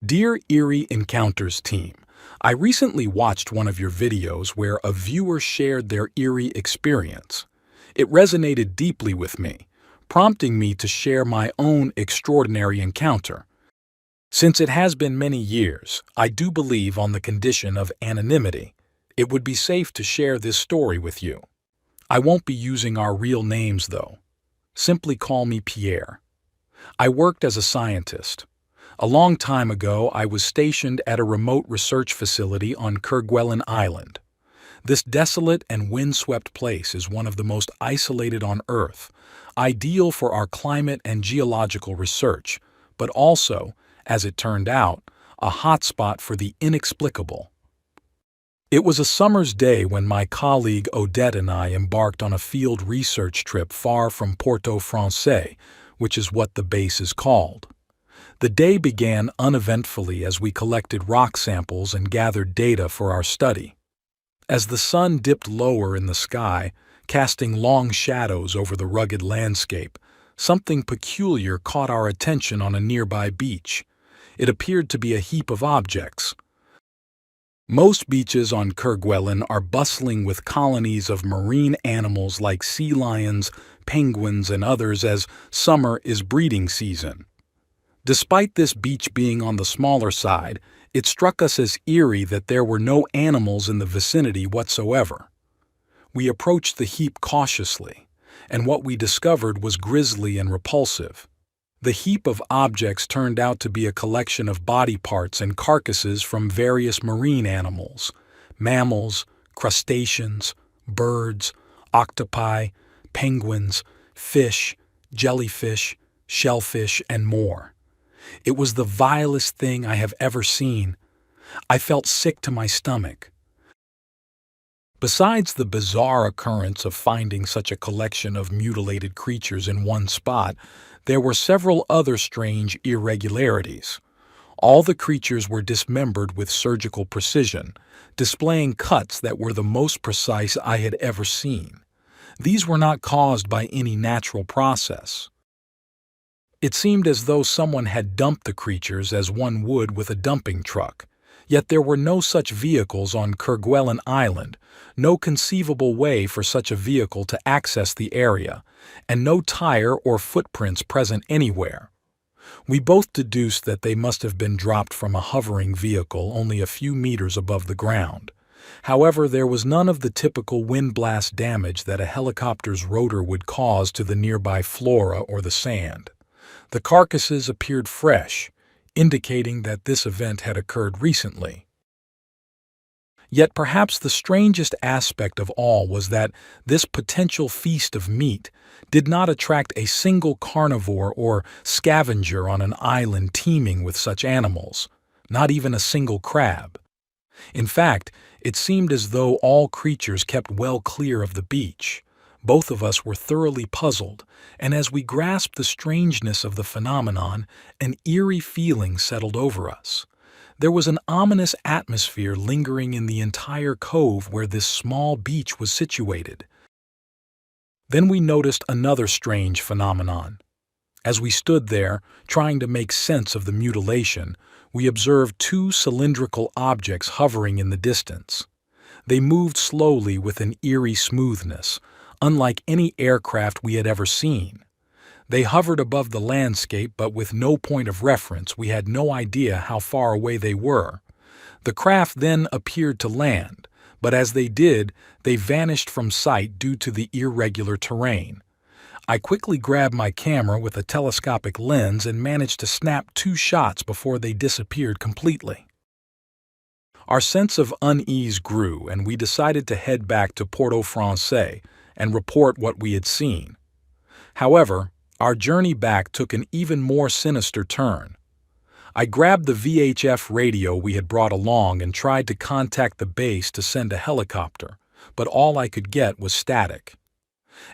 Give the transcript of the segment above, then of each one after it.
Dear Eerie Encounters team, I recently watched one of your videos where a viewer shared their eerie experience. It resonated deeply with me, prompting me to share my own extraordinary encounter. Since it has been many years, I do believe on the condition of anonymity. It would be safe to share this story with you. I won't be using our real names though. Simply call me Pierre. I worked as a scientist. A long time ago, I was stationed at a remote research facility on Kwellin Island. This desolate and windswept place is one of the most isolated on Earth, ideal for our climate and geological research, but also, as it turned out, a hotspot for the inexplicable. It was a summer's day when my colleague Odette and I embarked on a field research trip far from Port-au-Français, which is what the base is called. The day began uneventfully as we collected rock samples and gathered data for our study. As the sun dipped lower in the sky, casting long shadows over the rugged landscape, something peculiar caught our attention on a nearby beach. It appeared to be a heap of objects. Most beaches on Kwellin are bustling with colonies of marine animals like sea lions, penguins, and others as summer is breeding season. Despite this beach being on the smaller side, it struck us as eerie that there were no animals in the vicinity whatsoever. We approached the heap cautiously, and what we discovered was grisly and repulsive. The heap of objects turned out to be a collection of body parts and carcasses from various marine animals, mammals, crustaceans, birds, octopi, penguins, fish, jellyfish, shellfish, and more. It was the vilest thing I have ever seen. I felt sick to my stomach. Besides the bizarre occurrence of finding such a collection of mutilated creatures in one spot, there were several other strange irregularities. All the creatures were dismembered with surgical precision, displaying cuts that were the most precise I had ever seen. These were not caused by any natural process. It seemed as though someone had dumped the creatures as one would with a dumping truck, yet there were no such vehicles on Kwellin Island, no conceivable way for such a vehicle to access the area, and no tire or footprints present anywhere. We both deduced that they must have been dropped from a hovering vehicle only a few meters above the ground. However, there was none of the typical wind blast damage that a helicopter's rotor would cause to the nearby flora or the sand. The carcasses appeared fresh, indicating that this event had occurred recently. Yet perhaps the strangest aspect of all was that this potential feast of meat did not attract a single carnivore or scavenger on an island teeming with such animals, not even a single crab. In fact, it seemed as though all creatures kept well clear of the beach. Both of us were thoroughly puzzled, and as we grasped the strangeness of the phenomenon, an eerie feeling settled over us. There was an ominous atmosphere lingering in the entire cove where this small beach was situated. Then we noticed another strange phenomenon. As we stood there, trying to make sense of the mutilation, we observed two cylindrical objects hovering in the distance. They moved slowly with an eerie smoothness, unlike any aircraft we had ever seen. They hovered above the landscape, but with no point of reference, we had no idea how far away they were. The craft then appeared to land, but as they did, they vanished from sight due to the irregular terrain. I quickly grabbed my camera with a telescopic lens and managed to snap 2 shots before they disappeared completely. Our sense of unease grew, and we decided to head back to Port-au-Français and report what we had seen. However, our journey back took an even more sinister turn. I grabbed the VHF radio we had brought along and tried to contact the base to send a helicopter, but all I could get was static.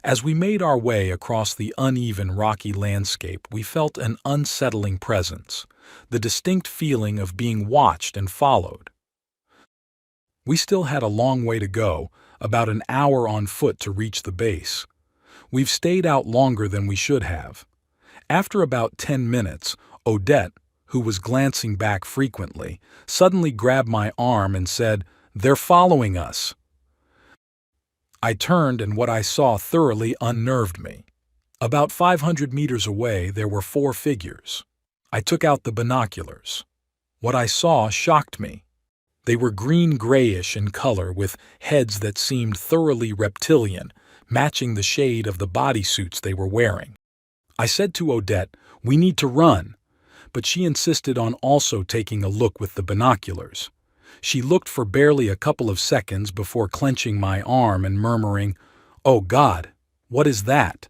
As we made our way across the uneven rocky landscape, we felt an unsettling presence, the distinct feeling of being watched and followed. We still had a long way to go, about an hour on foot to reach the base. We've stayed out longer than we should have. After about 10 minutes, Odette, who was glancing back frequently, suddenly grabbed my arm and said, "They're following us." I turned, and what I saw thoroughly unnerved me. About 500 meters away, there were four figures. I took out the binoculars. What I saw shocked me. They were green-grayish in color, with heads that seemed thoroughly reptilian, matching the shade of the bodysuits they were wearing. I said to Odette, "We need to run," but she insisted on also taking a look with the binoculars. She looked for barely a couple of seconds before clenching my arm and murmuring, "Oh God, what is that?"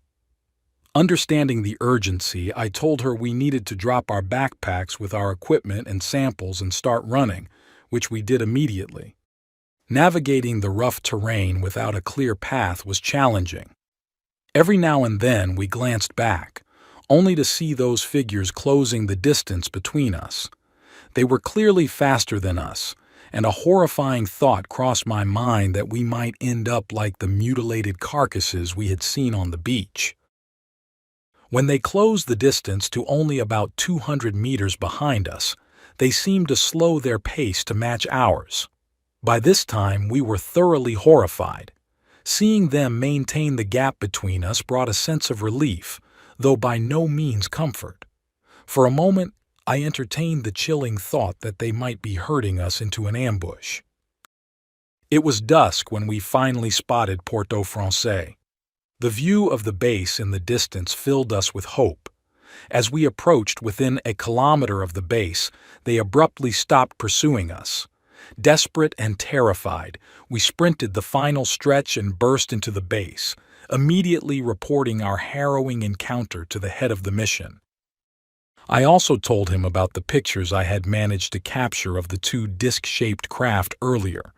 Understanding the urgency, I told her we needed to drop our backpacks with our equipment and samples and start running, which we did immediately. Navigating the rough terrain without a clear path was challenging. Every now and then we glanced back, only to see those figures closing the distance between us. They were clearly faster than us, and a horrifying thought crossed my mind that we might end up like the mutilated carcasses we had seen on the beach. When they closed the distance to only about 200 meters behind us, they seemed to slow their pace to match ours. By this time, we were thoroughly horrified. Seeing them maintain the gap between us brought a sense of relief, though by no means comfort. For a moment, I entertained the chilling thought that they might be herding us into an ambush. It was dusk when we finally spotted Port-au-Français. The view of the base in the distance filled us with hope. As we approached within a kilometer of the base, they abruptly stopped pursuing us. Desperate and terrified, we sprinted the final stretch and burst into the base, immediately reporting our harrowing encounter to the head of the mission. I also told him about the pictures I had managed to capture of the two disc-shaped craft earlier.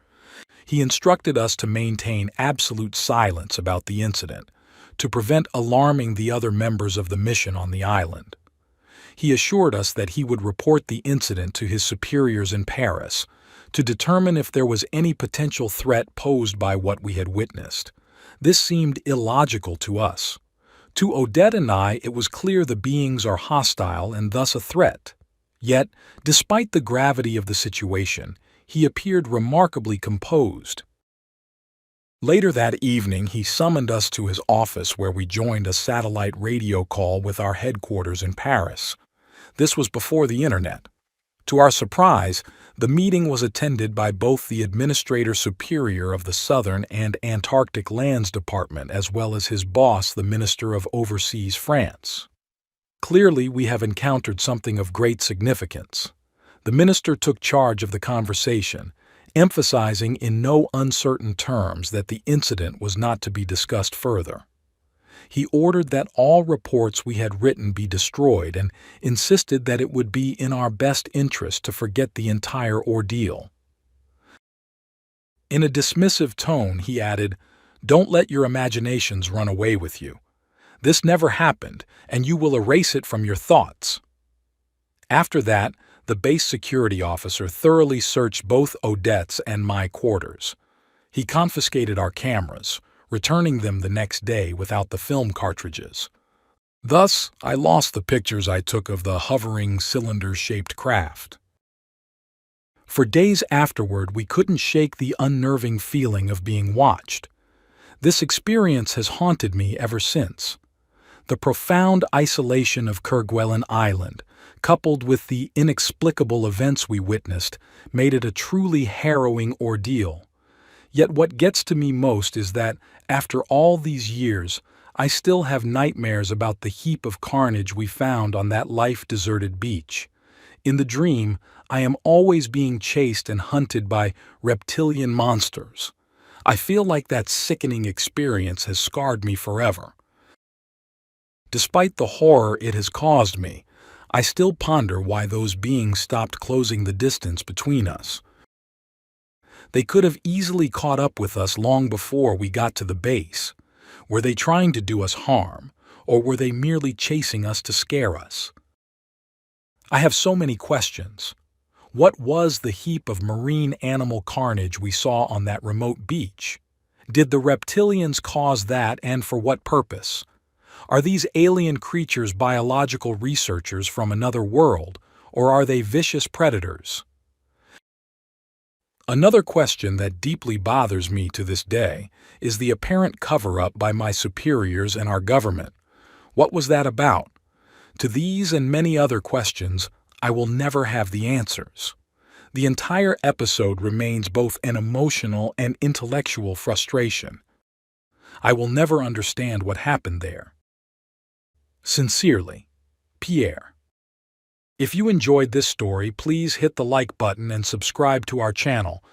He instructed us to maintain absolute silence about the incident, to prevent alarming the other members of the mission on the island. He assured us that he would report the incident to his superiors in Paris, to determine if there was any potential threat posed by what we had witnessed. This seemed illogical to us. To Odette and I, it was clear the beings are hostile and thus a threat. Yet, despite the gravity of the situation, he appeared remarkably composed. Later that evening, he summoned us to his office where we joined a satellite radio call with our headquarters in Paris. This was before the internet. To our surprise, the meeting was attended by both the Administrator Superior of the Southern and Antarctic Lands Department as well as his boss, the Minister of Overseas France. Clearly, we have encountered something of great significance. The minister took charge of the conversation, emphasizing in no uncertain terms that the incident was not to be discussed further. He ordered that all reports we had written be destroyed and insisted that it would be in our best interest to forget the entire ordeal. In a dismissive tone, he added, "Don't let your imaginations run away with you. This never happened, and you will erase it from your thoughts." After that, the base security officer thoroughly searched both Odette's and my quarters. He confiscated our cameras, returning them the next day without the film cartridges. Thus, I lost the pictures I took of the hovering cylinder-shaped craft. For days afterward, we couldn't shake the unnerving feeling of being watched. This experience has haunted me ever since. The profound isolation of Kwellin Island, coupled with the inexplicable events we witnessed, made it a truly harrowing ordeal. Yet what gets to me most is that, after all these years, I still have nightmares about the heap of carnage we found on that life-deserted beach. In the dream, I am always being chased and hunted by reptilian monsters. I feel like that sickening experience has scarred me forever. Despite the horror it has caused me, I still ponder why those beings stopped closing the distance between us. They could have easily caught up with us long before we got to the base. Were they trying to do us harm, or were they merely chasing us to scare us? I have so many questions. What was the heap of marine animal carnage we saw on that remote beach? Did the reptilians cause that, and for what purpose? Are these alien creatures biological researchers from another world, or are they vicious predators? Another question that deeply bothers me to this day is the apparent cover-up by my superiors and our government. What was that about? To these and many other questions, I will never have the answers. The entire episode remains both an emotional and intellectual frustration. I will never understand what happened there. Sincerely, Pierre. If you enjoyed this story, please hit the like button and subscribe to our channel.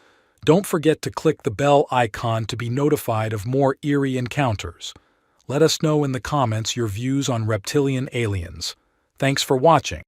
Don't forget to click the bell icon to be notified of more eerie encounters. Let us know in the comments your views on reptilian aliens. Thanks for watching.